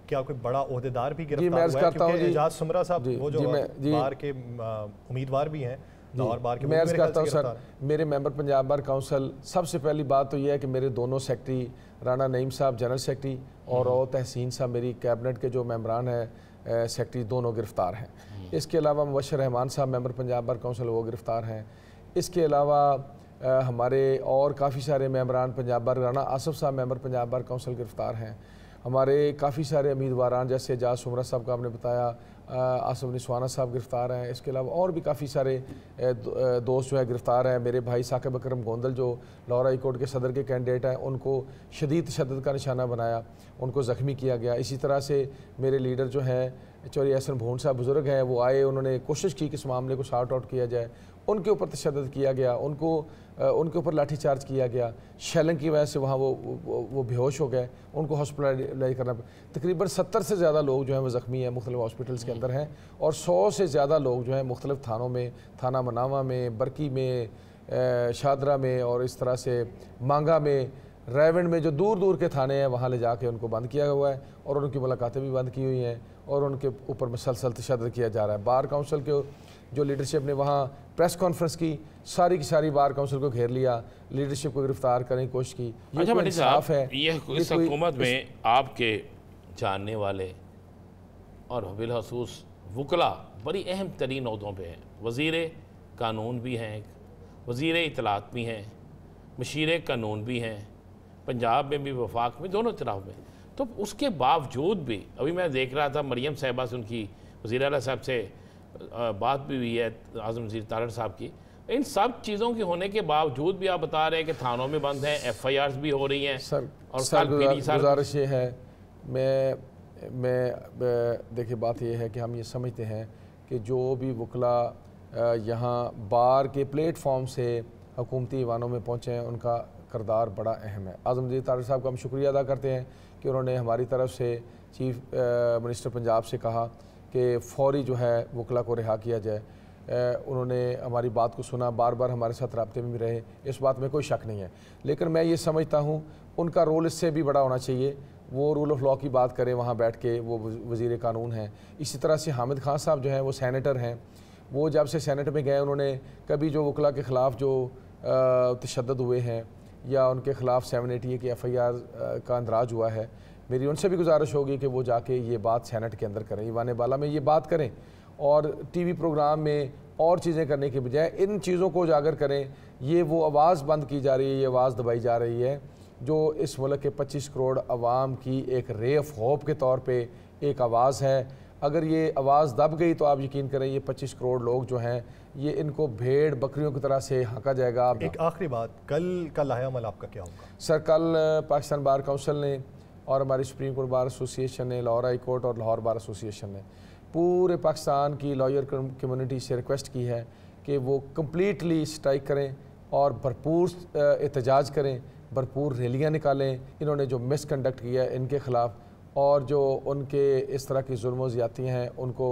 क्या कोई बड़ा ओहदेदार भी गिरफ्तार हुआ है? क्योंकि एजाज सुमरा साहब वो जो बार के उम्मीदवार भी हैं, लाहौर बार के मैं अर्ज़ करता हूँ सर, मेरे मेंबर पंजाब बार काउंसिल, सबसे पहली बात तो यह है कि मेरे दोनों सेक्रेटरी राना नईम साहब जनरल सेक्रेटरी और तहसीन साहब मेरी कैबिनेट के जो मेंबरान हैं सेक्रेटरी, दोनों गिरफ़्तार हैं। इसके अलावा मुबशर रहमान साहब मेंबर पंजाब बार काउंसिल, वो गिरफ़्तार हैं। इसके अलावा हमारे और काफ़ी सारे मेंबरान पंजाब बार, राना आसफ साहब मेंबर पंजाब बार काउंसिल गिरफ़्तार हैं। हमारे काफ़ी सारे उम्मीदवारान जैसे एजाज सुमरा साहब का आपने बताया, आसफ निस्वाना साहब गिरफ़्तार हैं। इसके अलावा और भी काफ़ी सारे दोस्त जो है गिरफ़्तार हैं। मेरे भाई साकिब अकरम गोंदल जो लाहौर हाई कोर्ट के सदर के कैंडिडेट हैं, उनको शदीद तशद्दुद का निशाना बनाया, उनको ज़ख्मी किया गया। इसी तरह से मेरे लीडर जो हैं चौधरी हसन भून साहब बुज़ुर्ग हैं, वो आए, उन्होंने कोशिश की कि इस मामले को सॉर्ट आउट किया जाए, उनके ऊपर तशद्दुद किया गया, उनके ऊपर लाठी चार्ज किया गया। शेलिंग की वजह से वहाँ वो बेहोश हो गए, उनको हॉस्पिटलाइज करना। तकरीबन 70 से ज़्यादा लोग जो हैं वो ज़ख्मी हैं, मुख्तलिफ हॉस्पिटल्स के अंदर हैं, और 100 से ज़्यादा लोग जो हैं मुख्तलिफ थानों में, थाना मनावा में, बरकी में, शादरा में और इस तरह से मांगा में, रायवंड में, जो दूर दूर के थाने हैं वहाँ ले जाके उनको बंद किया हुआ है और उनकी मुलाकातें भी बंद की हुई हैं और उनके ऊपर मुसलसल तशद्दुद किया जा रहा है। बार काउंसिल के जो लीडरशिप ने वहाँ प्रेस कॉन्फ्रेंस की, सारी की सारी बार काउंसिल को घेर लिया, लीडरशिप को गिरफ्तार करने की कोशिश की। अच्छा भट्टी साहब, ये इस हुकूमत में आपके जानने वाले और बिलखसूस वकला बड़ी अहम तरीन अहदों पे हैं। वज़ीर कानून भी हैं, वज़ीर इत्तलात भी हैं, मशीर कानून भी हैं, पंजाब में भी वफाक में, दोनों तरफ में। तो उसके बावजूद भी अभी मैं देख रहा था मरियम साहिबा से उनकी वज़ीर आला साहब से बात भी हुई है, आज़म वज़ीर तारड़ साहब की। इन सब चीज़ों के होने के बावजूद भी आप बता रहे हैं कि थानों में बंद हैं, FIRs भी हो रही हैं। सर और गुजारिश ये है, मैं देखिए बात ये है कि हम ये समझते हैं कि जो भी वकला यहाँ बार के प्लेटफॉर्म से हुकूमती ईवानों में पहुँचे हैं, उनका किरदार बड़ा अहम है। आज़म वज़ीर तारड़ साहब का हम शुक्रिया अदा करते हैं कि उन्होंने हमारी तरफ से चीफ मिनिस्टर पंजाब से कहा कि फ़ौरी जो है वकला को रिहा किया जाए। उन्होंने हमारी बात को सुना, बार बार हमारे साथ राब्ते में भी रहे, इस बात में कोई शक नहीं है। लेकिन मैं ये समझता हूँ उनका रोल इससे भी बड़ा होना चाहिए। वो रूल ऑफ लॉ की बात करें वहाँ बैठ के, वो वज़ीर कानून हैं। इसी तरह से हामिद खान साहब जो हैं वो सेनेटर हैं, वो जब से सेनेट में गए उन्होंने कभी जो वकला के ख़िलाफ़ जो तशद्दुद हुए हैं या उनके ख़िलाफ़ 780 की FIR का अंदराज हुआ है, मेरी उनसे भी गुजारिश होगी कि वो जाके ये बात सेनेट के अंदर करें, ईवान बाला में ये बात करें और TV प्रोग्राम में और चीज़ें करने के बजाय इन चीज़ों को उजागर करें। ये वो आवाज़ बंद की जा रही है, ये आवाज़ दबाई जा रही है जो इस मुल्क के 25 करोड़ आवाम की एक रे ऑफ होप के तौर पे एक आवाज़ है। अगर ये आवाज़ दब गई तो आप यकीन करें ये 25 करोड़ लोग जो हैं ये इनको भेड़ बकरियों की तरह से हाँका जाएगा। एक आखिरी बात, कल का लाहे अमल आपका क्या होगा? सर कल पाकिस्तान बार काउंसिल ने और हमारी सुप्रीम कोर्ट बार एसोसिएशन ने, लाहौर हाई कोर्ट और लाहौर बार एसोसिएशन ने पूरे पाकिस्तान की लॉयर कम्युनिटी से रिक्वेस्ट की है कि वो कम्प्लीटली स्ट्राइक करें और भरपूर एहतजाज करें, भरपूर रैलियाँ निकालें। इन्होंने जो मिसकंडक्ट किया है इनके ख़िलाफ़ और जो उनके इस तरह की जुल्म ज़्यादतियाँ हैं उनको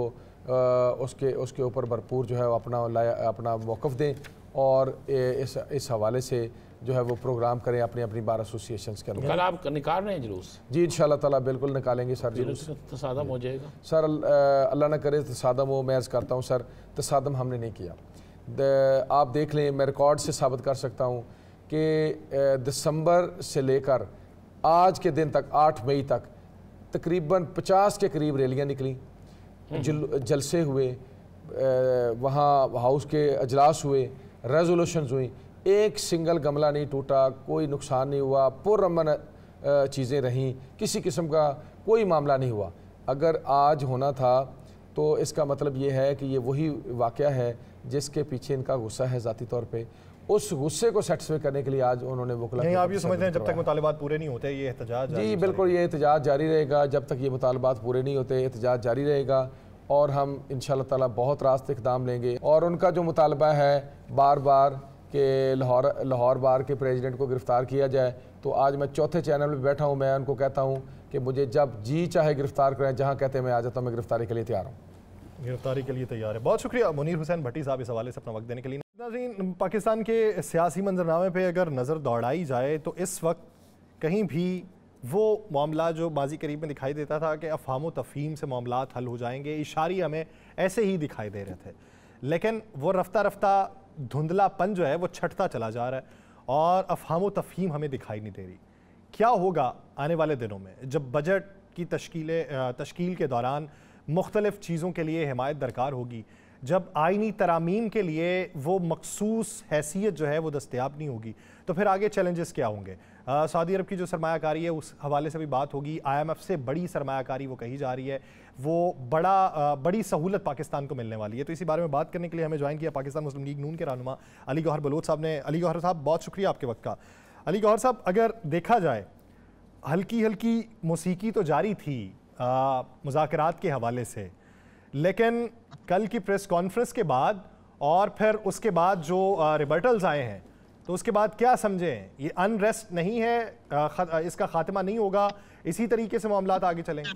उसके ऊपर भरपूर जो है अपना मौक़िफ़ दें और इस हवाले से जो है वो प्रोग्राम करें अपनी अपनी बार एसोसिएशंस के अंदर। कल आप निकाल रहे हैं जुलूस? जी इंशाअल्लाह ताला बिल्कुल निकालेंगे सर जुलूस। तसादम हो जाएगा सर, अल्लाह न करे तसादम हो। मैं अर्ज़ करता हूँ सर, तसादम हमने नहीं किया। आप देख लें, मैं रिकॉर्ड से साबित कर सकता हूँ कि दिसंबर से लेकर आज के दिन तक 8 मई तक तकरीबन 50 के करीब रैलियाँ निकली, जलसे हुए, वहाँ हाउस के अजलास हुए, रेजोल्यूशंस हुई, एक सिंगल गमला नहीं टूटा, कोई नुकसान नहीं हुआ, पुरअमन चीज़ें रहीं, किसी किस्म का कोई मामला नहीं हुआ। अगर आज होना था तो इसका मतलब ये है कि ये वही वाक़या है जिसके पीछे इनका गुस्सा है ज़ाती तौर पे। उस गुस्से को सेटिस्फाई करने के लिए आज उन्होंने वकला नहीं, आप ये समझते हैं जब तक मुतालबात पूरे नहीं होते ये एहतजाज? जी बिल्कुल, ये एहतजाज जारी रहेगा जब तक ये मुतालबात पूरे नहीं होते, एहतजाज जारी रहेगा और हम इंशाअल्लाह ताला बहुत रास्त इक़दाम लेंगे। और उनका जो मुतालबा है बार बार कि लाहौर बार के प्रेसिडेंट को गिरफ़्तार किया जाए, तो आज मैं चौथे चैनल में बैठा हूँ, मैं उनको कहता हूँ कि मुझे जब जी चाहे गिरफ़्तार करें, जहाँ कहते हैं मैं आ जाता हूँ, मैं गिरफ़्तारी के लिए तैयार हूँ। गिरफ्तारी के लिए तैयार है। बहुत शुक्रिया मुनीर हुसैन भट्टी साहब इस हवाले से अपना वक्त देने के लिए। नाज़रीन, पाकिस्तान के सियासी मंजरनामे पे अगर नज़र दौड़ाई जाए तो इस वक्त कहीं भी वो मामला जो माजी करीब में दिखाई देता था कि अफ़हाम व तफ़हीम से मामलात हल हो जाएंगे, इशारे हमें ऐसे ही दिखाई दे रहे थे, लेकिन वो रफ्ता रफ्ता धुंधलापन जो है वो छटता चला जा रहा है और अफहाम तफहीम हमें दिखाई नहीं दे रही। क्या होगा आने वाले दिनों में जब बजट की तश्कील के दौरान मुख्तलिफ चीज़ों के लिए हिमायत दरकार होगी, जब आइनी तरामीम के लिए वो मखसूस हैसियत जो है वो दस्तयाब नहीं होगी, तो फिर आगे चैलेंजेस क्या होंगे? सऊदी अरब की जो सरमायाकारी है उस हवाले से भी बात होगी। IMF से बड़ी सरमायाकारी वो कही जा रही है, वो बड़ी सहूलत पाकिस्तान को मिलने वाली है। तो इसी बारे में बात करने के लिए हमें ज्वाइन किया पाकिस्तान मुस्लिम लीग नून के रहनुमा अली गौहर बलोच साहब ने। अली गौहर साहब, बहुत शुक्रिया आपके वक्त का। अली गौहर साहब, अगर देखा जाए हल्की हल्की मौसीकी तो जारी थी मुज़ाकरात के हवाले से, लेकिन कल की प्रेस कॉन्फ्रेंस के बाद और फिर उसके बाद जो रिबर्टल्स आए हैं, तो उसके बाद क्या समझें? ये अनरेस्ट नहीं है, इसका खात्मा नहीं होगा, इसी तरीके से मामलात आगे चलेंगे?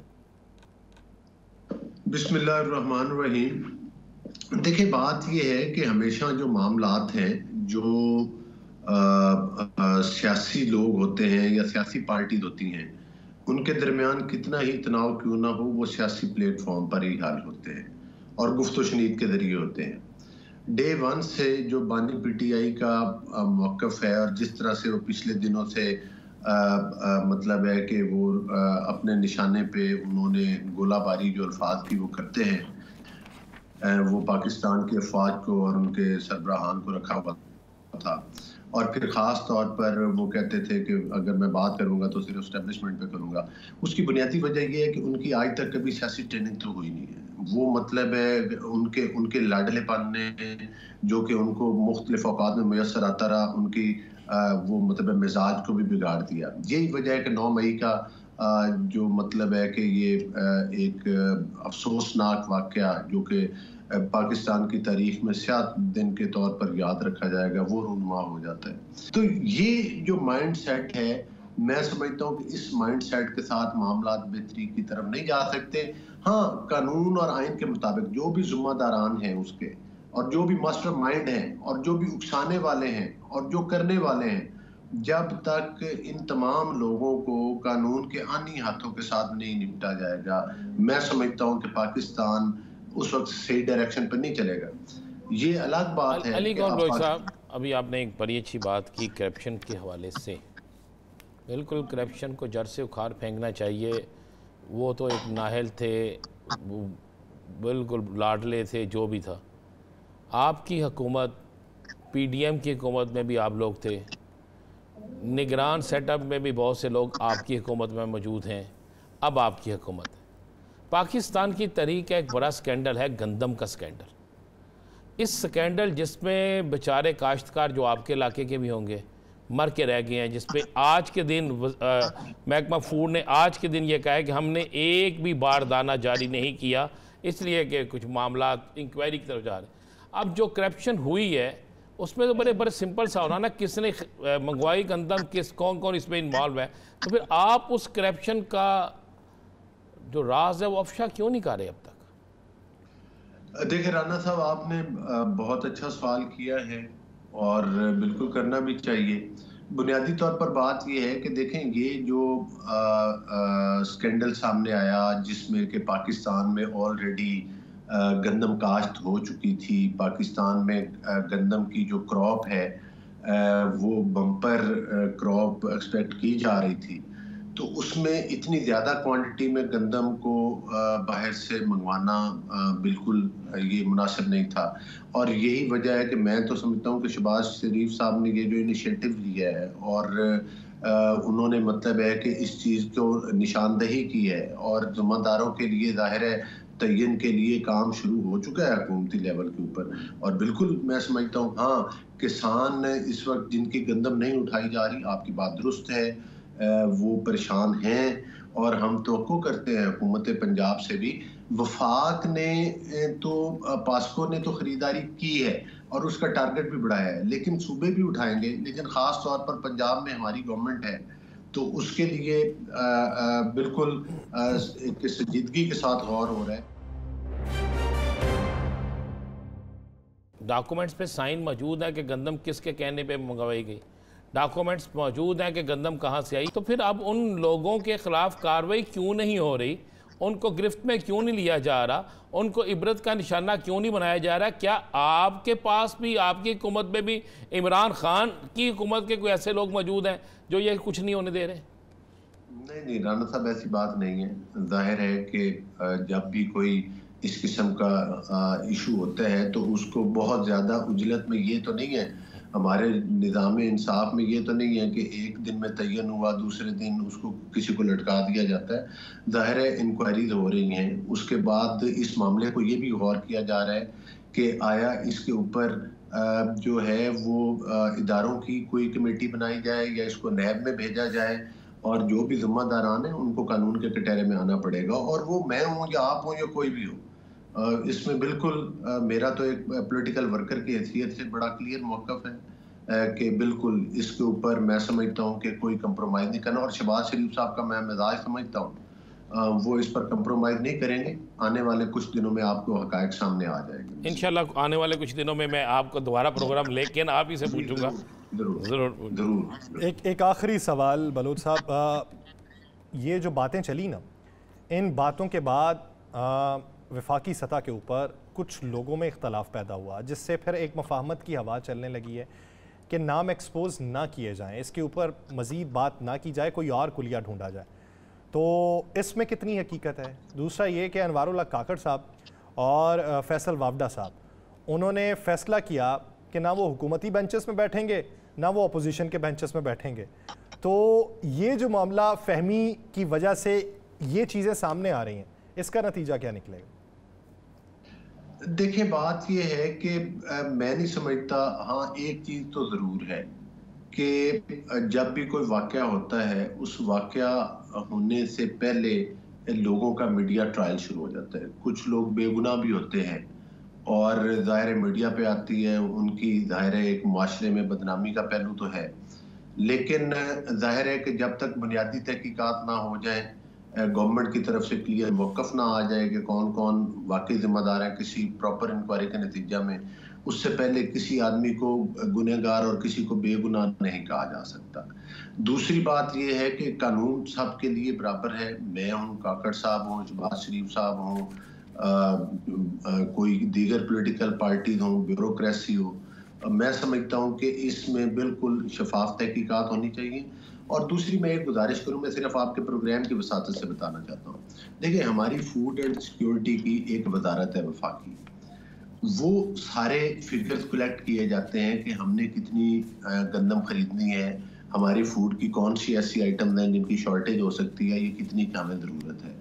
बिस्मिल्लाहिर्रहमानिर्रहीम। देखिए, बात ये है कि हमेशा जो मामलात हैं, जो सियासी लोग होते हैं या सियासी पार्टीज होती हैं, उनके दरमियान कितना ही तनाव क्यों ना हो, वो सियासी प्लेटफॉर्म पर ही हल होते हैं और गुफ्तो शनीद के जरिए होते हैं। डे वन से जो बानी PTI का मौक़िफ़ है और जिस तरह से वो पिछले दिनों से मतलब है कि वो अपने निशाने पे उन्होंने गोलाबारी जो अल्फाज की वो करते हैं, वो पाकिस्तान के अफवाज को और उनके सरबराहान को रखा हुआ था। और फिर ख़ास तौर पर वो कहते थे कि अगर मैं बात करूंगा तो सिर्फ एस्टेब्लिशमेंट पे करूंगा। उसकी बुनियादी वजह ये है कि उनकी आज तक कभी सियासी ट्रेनिंग तो हुई नहीं है। वो मतलब है उनके लाडलेपन ने, जो कि उनको मुख्तलिफ औकात में मुयसर आता रहा, उनकी वो मतलब मिजाज को भी बिगाड़ दिया। यही वजह है कि 9 मई का जो मतलब है कि ये एक अफसोसनाक वाक़या जो कि पाकिस्तान की तारीख में स्याह दिन के तौर पर याद रखा जाएगा, वो रूनुमा हो जाता है। तो ये जो माइंड सेट है, मैं समझता हूँ कि इस माइंड सेट के साथ मामला बेहतरी की तरफ नहीं जा सकते। हाँ, कानून और आइन के मुताबिक जो भी जिम्मेदारान हैं उसके, और जो भी मास्टर माइंड हैं, और जो भी उकसाने वाले हैं और जो करने वाले हैं, जब तक इन तमाम लोगों को कानून के आनी हाथों के साथ नहीं निपटा जाएगा, मैं समझता हूँ कि पाकिस्तान उस वक्त सही डायरेक्शन पर नहीं चलेगा। ये अलग बात है। अली गौहर बलोच साहब, अभी आपने एक बड़ी अच्छी बात की करप्शन के हवाले से। बिल्कुल, करप्शन को जड़ से उखाड़ फेंकना चाहिए। वो तो एक नाहल थे, वो बिल्कुल लाडले थे, जो भी था। आपकी हुकूमत, PDM की हुकूमत में भी आप लोग थे, निगरान सेटअप में भी बहुत से लोग आपकी हुकूमत में मौजूद हैं। अब आपकी हुकूमत है। पाकिस्तान की तहरीक का एक बड़ा स्कैंडल है, गंदम का स्कैंडल। इस स्कैंडल जिसमें बेचारे काश्तकार जो आपके इलाके के भी होंगे मर के रह गए हैं, जिस पे आज के दिन महकमा फूड ने आज के दिन ये कहा है कि हमने एक भी बार दाना जारी नहीं किया, इसलिए कि कुछ मामला इंक्वायरी की तरफ जा रहे हैं। अब जो करप्शन हुई है उसमें तो बड़े बड़े सिंपल सा होना ना, किसने मंगवाई गंदम, कौन कौन इसमें इन्वॉल्व है। तो फिर आप उस करप्शन का जो राज है वो अफशा क्यों नहीं कर रहे अब तक? देखिए राना साहब, आपने बहुत अच्छा सवाल किया है और बिल्कुल करना भी चाहिए। बुनियादी तौर पर बात यह है कि देखें, ये जो स्कैंडल सामने आया जिसमें कि पाकिस्तान में ऑलरेडी गंदम काश्त हो चुकी थी, पाकिस्तान में गंदम की जो क्रॉप है वो बम्पर क्रॉप एक्सपेक्ट की जा रही थी, तो उसमें इतनी ज़्यादा क्वांटिटी में गंदम को बाहर से मंगवाना बिल्कुल ये मुनासिब नहीं था। और यही वजह है कि मैं तो समझता हूँ कि शहबाज शरीफ साहब ने ये जो इनिशिएटिव लिया है और उन्होंने मतलब है कि इस चीज़ को निशानदही की है और ज़िम्मेदारों के लिए ज़ाहिर है तयन के लिए काम शुरू हो चुका है हुकूमती लेवल के ऊपर। और बिल्कुल मैं समझता हूँ, हाँ, किसान इस वक्त जिनकी गंदम नहीं उठाई जा रही, आपकी बात दुरुस्त है, वो परेशान हैं और हम तवक्को करते हैं हुकूमत पंजाब से भी। वफाक ने तो पास्को ने तो ख़रीदारी की है और उसका टारगेट भी बढ़ाया है, लेकिन सूबे भी उठाएंगे, लेकिन ख़ास तौर पर पंजाब में हमारी गवर्नमेंट है तो उसके लिए बिल्कुल एक संजीदगी के साथ गौर हो रहा है। डॉक्यूमेंट्स पे साइन मौजूद है कि गंदम किसके कहने पे मंगवाई गई, डॉक्यूमेंट्स मौजूद हैं कि गंदम कहाँ से आई। तो फिर अब उन लोगों के ख़िलाफ़ कार्रवाई क्यों नहीं हो रही? उनको गिरफ्त में क्यों नहीं लिया जा रहा, उनको इबरत का निशाना क्यों नहीं बनाया जा रहा? क्या आपके पास भी, आपकी हुकूमत में भी, इमरान खान की हुकूमत के कोई ऐसे लोग मौजूद हैं जो ये कुछ नहीं होने दे रहे? नहीं राना साहब, ऐसी बात नहीं है। जाहिर है कि जब भी कोई इस किस्म का इशू होता है तो उसको बहुत ज़्यादा उजलत में, ये तो नहीं है हमारे निज़ाम इंसाफ में, ये तो नहीं है कि एक दिन में तयन हुआ दूसरे दिन उसको किसी को लटका दिया जाता है। ज़ाहिर है इंक्वायरीज हो रही हैं, उसके बाद इस मामले को ये भी गौर किया जा रहा है कि आया इसके ऊपर जो है वो इदारों की कोई कमेटी बनाई जाए या इसको नैब में भेजा जाए, और जो भी जिम्मेदारान हैं उनको कानून के कटहरे में आना पड़ेगा। और वो मैं हूँ या आप हों या कोई भी हो, इसमें बिल्कुल मेरा तो एक पॉलिटिकल वर्कर की हैसियत से बड़ा क्लियर मौक़िफ़ है कि बिल्कुल इसके ऊपर मैं समझता हूँ कि कोई कंप्रोमाइज़ नहीं करना। और शहबाज शरीफ साहब का मैं मिजाज समझता हूँ, वो इस पर कंप्रोमाइज़ नहीं करेंगे। आने वाले कुछ दिनों में आपको हक़ाइक़ सामने आ जाएंगे इंशाल्लाह। आने वाले कुछ दिनों में मैं आपको दोबारा प्रोग्राम लेके आप ही से पूछूंगा। जरूर। एक आखिरी सवाल बलोच साहब, ये जो बातें चली ना, इन बातों के बाद वफाकी सतह के ऊपर कुछ लोगों में इख्तलाफ पैदा हुआ, जिससे फिर एक मफाहमत की हवा चलने लगी है कि नाम एक्सपोज ना किए जाएं, इसके ऊपर मज़ीद बात ना की जाए, कोई और कुलिया ढूंढा जाए। तो इसमें कितनी हकीकत है? दूसरा ये कि अनवारुल्लाह काकड़ साहब और फैसल वावडा साहब, उन्होंने फ़ैसला किया कि ना वो हुकूमती बेंचेस में बैठेंगे ना वो अपोजिशन के बेंचेस में बैठेंगे। तो ये जो मामला फहमी की वजह से ये चीज़ें सामने आ रही हैं, इसका नतीजा क्या निकलेगा? देखिए बात यह है कि मैं नहीं समझता। हाँ, एक चीज़ तो ज़रूर है कि जब भी कोई वाक़या होता है, उस वाक़या होने से पहले लोगों का मीडिया ट्रायल शुरू हो जाता है। कुछ लोग बेगुनाह भी होते हैं और ज़ाहिर मीडिया पे आती है, उनकी ज़ाहिर है एक माशरे में बदनामी का पहलू तो है, लेकिन ज़ाहिर है कि जब तक बुनियादी तहकीकात ना हो जाए, गवर्नमेंट की तरफ से क्लियर मौक़िफ़ ना आ जाए कि कौन कौन वाकई ज़िम्मेदार है किसी प्रॉपर इंक्वायरी के नतीजा में, उससे पहले किसी आदमी को गुनहगार और किसी को बेगुनाह नहीं कहा जा सकता। दूसरी बात यह है कि कानून सब के लिए बराबर है। मैं हूँ, काकड़ साहब हों, शहबाज शरीफ साहब हों, कोई दीगर पॉलिटिकल पार्टीज हों, ब्यूरोक्रेसी हो, मैं समझता हूँ कि इसमें बिल्कुल शफाफ तहकीकात होनी चाहिए। और दूसरी मैं एक गुजारिश करूँ, मैं सिर्फ आपके प्रोग्राम की वसातत से बताना चाहता हूँ। देखिए, हमारी फूड एंड सिक्योरिटी की एक वजारत है वफाकी, वो सारे फिगर्स कलेक्ट किए जाते हैं कि हमने कितनी गंदम खरीदनी है, हमारी फूड की कौन सी ऐसी आइटम हैं जिनकी शॉर्टेज हो सकती है, ये कितनी की हमें ज़रूरत है।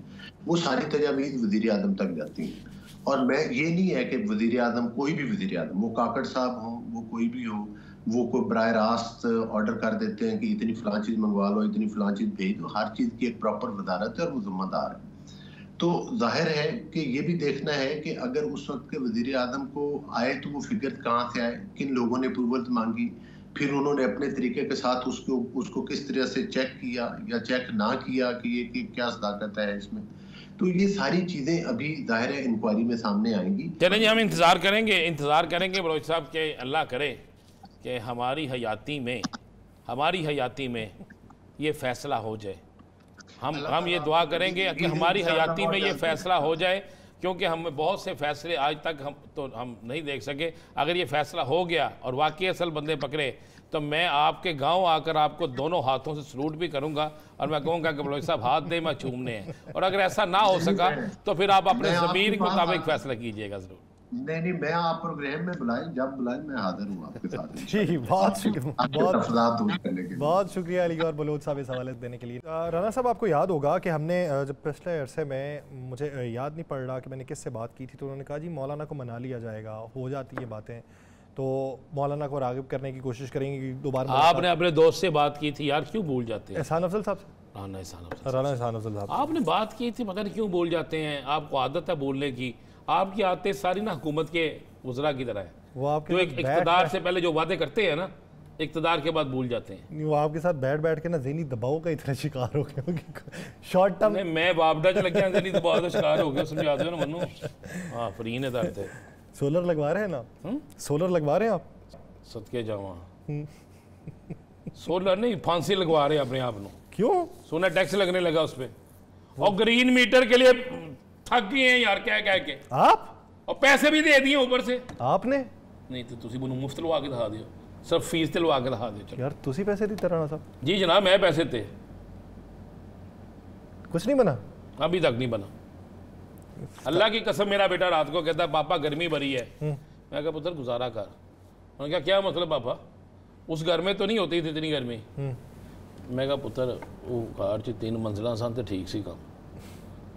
वो सारी तजावीज़ वज़ीर आज़म तक जाती हैं। और मैं ये नहीं है कि वज़ीर आज़म, कोई भी वज़ीर आज़म, वो काकड़ साहब हों, वो कोई भी हो, वो कोई बराह रास्त ऑर्डर कर देते हैं कि इतनी फ़लाँ चीज़ मंगवा लो, इतनी फ़लाँ चीज़ भेज दो। हर चीज़ की एक प्रॉपर वजारत है और वो ज़िम्मेदार है। तो जाहिर है कि ये भी देखना है कि अगर उस वक्त के वज़ीर आज़म को आए तो वो फिगर कहाँ से आए, किन लोगों ने अप्रूवल मांगी, फिर उन्होंने अपने तरीके के साथ उसको किस तरह से चेक किया या चेक ना किया कि ये कि क्या सदाकत है इसमें। तो ये सारी चीज़ें अभी जाहिर है इंक्वायरी में सामने आएंगी। चलें जी, हम इंतज़ार करेंगे बलोच साहब के अल्लाह करे कि हमारी हयाती में ये फ़ैसला हो जाए। हम ये दुआ करेंगे कि हमारी हयाती में ये फ़ैसला हो जाए, क्योंकि हम बहुत से फ़ैसले आज तक हम नहीं देख सके। अगर ये फ़ैसला हो गया और वाकई असल बंदे पकड़े तो मैं आपके गांव आकर आपको दोनों हाथों से सलूट भी करूंगा और मैं कहूँगा कि बलोच साहब हाथ दे, मैं चूमने हैं। और अगर ऐसा ना हो सका तो फिर आप अपने ज़मीर के मुताबिक फ़ैसला कीजिएगा ज़रूर। नहीं, मैं आप प्रोग्राम में बुलाएं, जब बुलाएं मैं हाजिर हूँ आपके साथ। जी, बहुत शुक्रिया अली और बलोच साहब इस हवाले देने के लिए। राना साहब, आपको याद होगा कि हमने जब पिछले अरसे में, मुझे याद नहीं पड़ रहा कि मैंने किससे बात की थी, तो उन्होंने कहा जी मौलाना को मना लिया जाएगा, हो जाती है बातें, तो मौलाना को राग़िब करने की कोशिश करेंगे दोबारा। आपने अपने दोस्त से बात की थी यार, क्यों भूल जाते हैं? एहसान अफजल साहब से, राना एहसान अफजल साहब, आपने बात की थी, पता नहीं क्यों भूल जाते हैं। आपको आदत है बोलने की, आपकी आदतें सारी ना हुकूमत के वज़रा की तरह है। वो आपके तो एक इक़्तिदार से पहले जो वादे करते हैं ना, इक़्तिदार के बाद भूल जाते हैं। वो आपके साथ बैठ के ना ज़हनी दबाव का इतना शिकार हो गया शॉर्ट टर्म। मैं बाबडा च लग्या ज़हनी दबाव का शिकार हो गया, समझा दो ना मनु। हाँ, फरीन है दर्द। सोलर लगवा रहे हैं ना? सोलर लगवा रहे हैं आप? सदके जावा सोलर नहीं, फांसी लगवा रहे हैं अपने आप को। क्यों? सोना टैक्स लगने लगा उस पर। और ग्रीन मीटर के लिए थक गए हैं यार कह कह के। आप और पैसे भी दे दिए ऊपर से। आपने नहीं तो तुसी मैनू मुफ्त लवा के दिखा दियो, सिर्फ फीस ते लवा के दिखा दियो। चलो यार तुसी पैसे दी राणा साहब? जी जनाब मैं पैसे थे, कुछ नहीं बना अभी तक नहीं बना। अल्लाह की कसम मेरा बेटा रात को कहता है पापा गर्मी भरी है। मैं कहा पुत्र गुजारा कर। उन्होंने कहा क्या मतलब पापा, उस घर में तो नहीं होती थी इतनी गर्मी। मैं कहा पुत्र वो घर च 3 मंजिला सन तो ठीक सी काम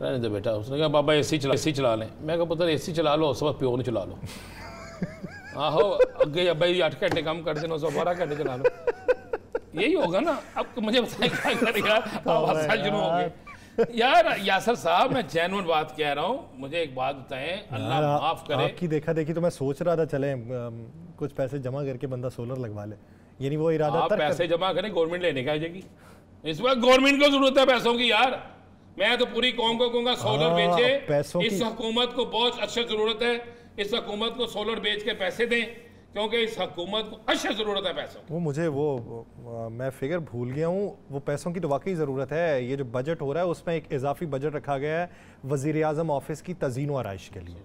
रहने दे बेटा। उसने कहा पापा एसी चला लें। मैं कहा पुत्र एसी चला लो, उस वक्त प्यो ने चला लो। आहो अगे अब्बा जी 8 घंटे काम कर देना, 12 घंटे चला लो। यही होगा ना। अब मुझे बताए क्या करेगा, आवाज शुरू हो गई। यार यासर साहब मैं जेन्युइन बात कह रहा हूँ, मुझे एक बात बताएं, अल्लाह माफ करे। आपकी देखा देखी तो मैं सोच रहा था चले कुछ पैसे जमा करके बंदा सोलर लगवा ले, यानी वो इरादा आप पैसे जमा करें गवर्नमेंट लेने का जाएगी। इस वक्त गवर्नमेंट को जरूरत है पैसों की यार। मैं तो पूरी कौम को कहूंगा सोलर बेचे। इस हुकूमत को बहुत अच्छी जरूरत है, इस हुकूमत को सोलर बेच के पैसे दें, क्योंकि इस हुकूमत को अच्छी जरूरत है पैसों। वो मुझे मैं फिगर भूल गया हूँ। वो पैसों की तो वाकई ज़रूरत है। ये जो बजट हो रहा है उसमें एक इजाफी बजट रखा गया है वज़ीर आज़म ऑफिस की तज़ीन व आराइश के लिए,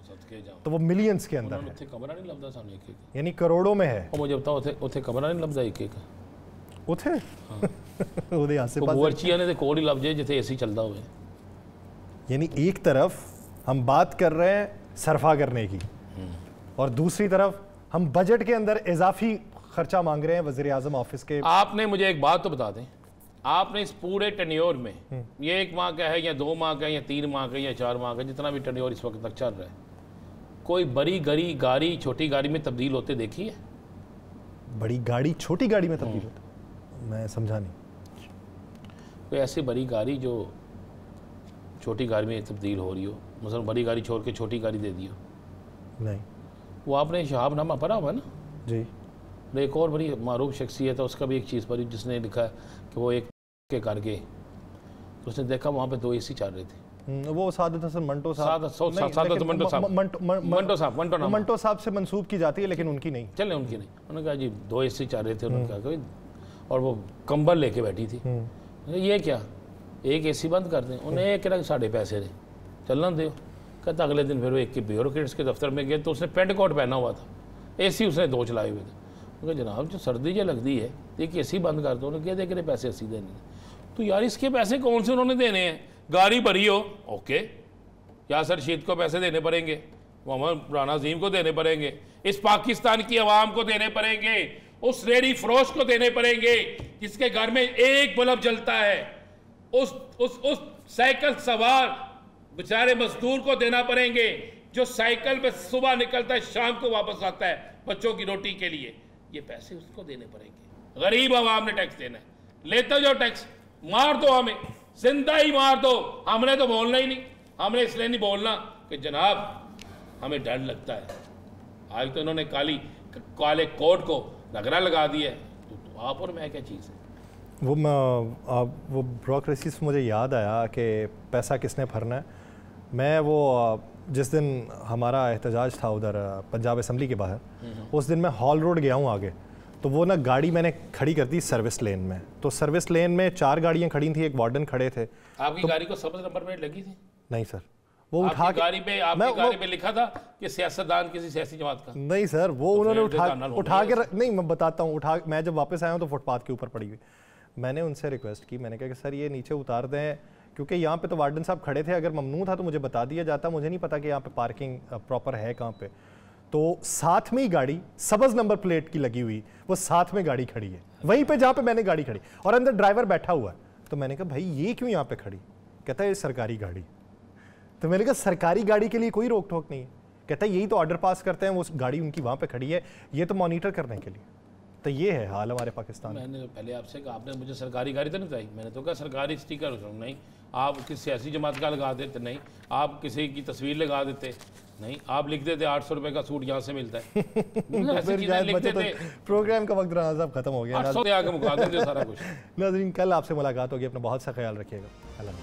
तो वो मिलियंस के अंदर है, कमरा नहीं लगता सामने एक यानी करोड़ों में है। मुझे बताओ उथे कमरा नहीं लगता एक उथे ਉਹਦੇ आसे-पासे वर्चिया ने कोड ही लग जाए जिथे एसी चलता हो। यानी एक तरफ हम बात कर रहे हैं सरफा करने की और दूसरी तरफ हम बजट के अंदर इजाफी खर्चा मांग रहे हैं वज़ीर आज़म ऑफिस के। आपने मुझे एक बात तो बता दें, आपने इस पूरे टेन्योर में ये 1 माह का है या 2 माह का है या 3 माह का या 4 माह का, जितना भी टेन्योर इस वक्त तक चल रहा है, कोई बड़ी गाड़ी छोटी गाड़ी में तब्दील होते देखी है? बड़ी गाड़ी छोटी गाड़ी में तब्दील होते? मैं समझा नहीं। कोई ऐसी बड़ी गाड़ी जो छोटी गाड़ी में तब्दील हो रही हो, मतलब बड़ी गाड़ी छोड़ के छोटी गाड़ी दे दी हो? नहीं। वो आपने शहाबनामा पढ़ा हुआ है ना जी। एक और बड़ी मारूफ शख्सियत है, उसका भी एक चीज़ पढ़ी जिसने लिखा है कि वो एक के कर गए तो उसने देखा वहाँ पे 2 एसी चल रहे थे। वो सादत हसन मंटो साहब मंटो साहब से मंसूब की जाती है, लेकिन उनकी नहीं। चले उनकी नहीं। उन्होंने कहा जी 2 एसी चल रहे थे, उन्होंने कहा और वो कंबल लेके बैठी थी। ये क्या, एक एसी बंद कर दें? उन्हें एक कहा साढ़े पैसे ने चलना दो। कहता अगले दिन फिर वो एक ब्यूरोक्रेट्स के दफ्तर में गए तो उसने पेंट कोट पहना हुआ था, एसी उसने 2 चलाए हुए थे। उन्हें जनाब जो सर्दी जो लगती है एक एसी बंद कर दो। उन्होंने कह दे पैसे ऐसी देने, तो यार इसके पैसे कौन से उन्होंने देने हैं? गाड़ी भरी हो ओके, यासर रशीद को पैसे देने पड़ेंगे, मोहम्मद राना अजीम को देने पड़ेंगे, इस पाकिस्तान की आवाम को देने पड़ेंगे, उस रेडी फरोश को देने पड़ेंगे जिसके घर में एक बल्ब जलता है, उस साइकिल सवार बेचारे मजदूर को देना पड़ेंगे जो साइकिल पे सुबह निकलता है शाम को वापस आता है बच्चों की रोटी के लिए। ये पैसे उसको देने पड़ेंगे। गरीब आवाम ने टैक्स देना है, लेते जो टैक्स मार दो, हमें जिंदा ही मार दो। हमने तो बोलना ही नहीं, हमने इसलिए नहीं बोलना कि जनाब हमें डर लगता है। आज तो इन्होंने काले कोट को नगरा लगा दिया है, तो आप और मैं क्या चीज़ है। वो ब्यूरोक्रेसी से मुझे याद आया कि पैसा किसने भरना है। मैं वो जिस दिन हमारा एहतजाज था उधर पंजाब असम्बली के बाहर, उस दिन मैं हॉल रोड गया हूँ आगे, तो वो ना गाड़ी मैंने खड़ी कर दी सर्विस लेन में। तो सर्विस लेन में 4 गाड़ियाँ खड़ी थी, एक वार्डन खड़े थे। आपकी गाड़ी को सब्ज़ नंबर प्लेट लगी थी? नहीं सर, वो उठा के गाड़ी पे लिखा था कि सियासतदान किसी सियासी जमात का। नहीं सर, वो उन्होंने उठा के नहीं, मैं बताता हूँ, मैं जब वापस आया हूँ तो फुटपाथ के ऊपर पड़ी हुई। मैंने उनसे रिक्वेस्ट की, मैंने कहा कि सर ये नीचे उतार दें, क्योंकि यहाँ पे तो वार्डन साहब खड़े थे, अगर ममनू था तो मुझे बता दिया जाता, मुझे नहीं पता कि यहाँ पे पार्किंग प्रॉपर है कहाँ पे। तो साथ में ही गाड़ी सब्ज़ नंबर प्लेट की लगी हुई, वो साथ में गाड़ी खड़ी है वहीं पे जहाँ पे मैंने गाड़ी खड़ी, और अंदर ड्राइवर बैठा हुआ है। तो मैंने कहा भाई ये क्यों यहाँ पे खड़ी? कहता है ये सरकारी गाड़ी। तो मैंने कहा सरकारी गाड़ी के लिए कोई रोक टोक नहीं है। कहता है यही तो ऑर्डर पास करते हैं, वो गाड़ी उनकी वहाँ पे खड़ी है, ये तो मॉनिटर करने के लिए। तो ये है हाल हमारे पाकिस्तान में। मैंने तो पहले आपसे कहा, आपने मुझे सरकारी गाड़ी तो नहीं बताई, मैंने तो कहा सरकारी स्टिकर नहीं, आप किसी सियासी जमात का लगा देते नहीं, आप किसी की तस्वीर लगा देते नहीं, आप लिख देते 800 रुपये का सूट यहाँ से मिलता है। प्रोग्राम का वक्त राना साहब खत्म हो गया, 800 आके मुका देंगे सारा कुछ। नाज़रीन कल आपसे मुलाकात होगी, अपना बहुत सा ख्याल रखिएगा। अल्लाह।